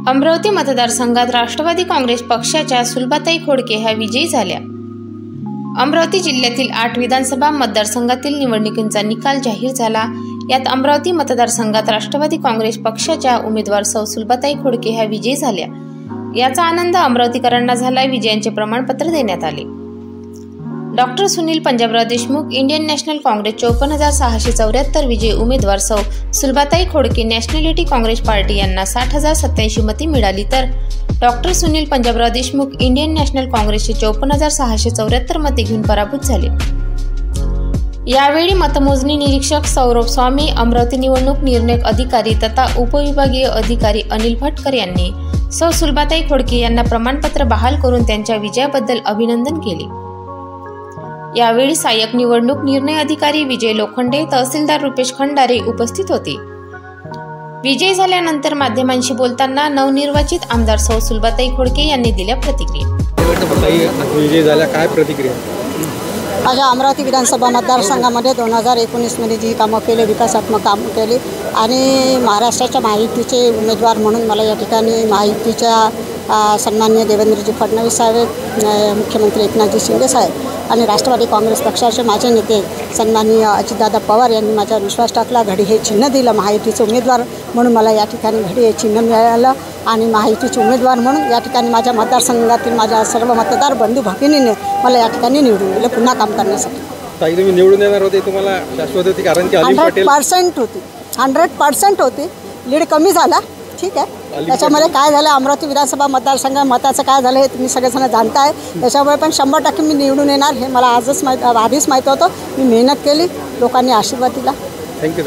अमरावती मतदारसंघात राष्ट्रवादी काँग्रेस पक्षाच्या सुलभाताई खोडके ह्या विजयी झाल्या। अमरावती जिल्ह्यातील 8 विधानसभा मतदारसंघातील निवडणुकींचा निकाल जाहीर झाला। यात अमरावती मतदारसंघात राष्ट्रवादी काँग्रेस पक्षाच्या उमेदवार सौ सुलभाताई खोडके ह्या विजयी झाल्या। याचा आनंद अमरावतीकरांना झाला। विजयांचे प्रमाणपत्र देण्यात आले। Doctor Sunil Panjabrao Deshmukh Indian national Congress 54,674 विजयी उमेदवार सौ सुलभाताई खोडके नॅशनॅलिटी काँग्रेस पार्टी यांना 60,087 मते मिळाली, तर doctor Sunil Panjabrao Deshmukh Indian national काँग्रेसचे 54,674 मते घेऊन पराभूत झाले। यावेळी मतमोजणी निरीक्षक सौरभ स्वामी, अमरावती निवडणूक निर्णय अधिकारी तथा उपविभागीय अधिकारी अनिल भटकर यांनी सौ सुलभाताई खोडके यांना प्रमाणपत्र बहाल करून त्यांच्या विजयाबद्दल अभिनंदन केले। यावेळी सहाय्यक निवडणूक निर्णय अधिकारी विजय लोखंडे, तहसीलदार रुपेश खंडारे उपस्थित होते। विजयी झाल्यानंतर माध्यमांशी बोलताना नवनिर्वाचित आमदार सौ सुलभाताई खोडके यांनी दिल्या प्रतिक्रिया। विजयी झाल्या, काय प्रतिक्रिया? माझ्या अमरावती विधानसभा मतदारसंघामध्ये 2019 मध्ये जी कामं केली, विकासात्मक कामं केली आणि महाराष्ट्राच्या महायुतीचे उमेदवार म्हणून मला या ठिकाणी महायुतीच्या सन्माननीय देवेंद्रजी फडणवीस साहेब, मुख्यमंत्री एकनाथजी शिंदे साहेब आणि राष्ट्रवादी काँग्रेस पक्षाचे माझे नेते सन्माननीय अजितदादा पवार यांनी माझ्यावर विश्वास टाकला। घडी हे चिन्ह दिलं महायुतीचे उमेदवार म्हणून मला या ठिकाणी घडी हे चिन्ह मिळालं आणि महायुतीचे उमेदवार म्हणून या ठिकाणी माझ्या मतदारसंघातील माझ्या सर्व मतदार बंधू भगिनीने मला या ठिकाणी निवडून दिलं पुन्हा काम करण्यासाठी। ताई, तुम्ही निवडून येणार होते, तुम्हाला शाश्वत होती? कारण की 100% होती, लीड कमी झाला, ठीक आहे। त्याच्यामध्ये काय झालं, अमरावती विधानसभा मतदारसंघ मताचं काय झालं हे तुम्ही सगळेजण जाणताय। त्याच्यामुळे पण 100% मी निवडून येणार हे मला आधीच माहीत होतं। मी मेहनत केली, लोकांनी आशीर्वाद दिला। थँक्यू।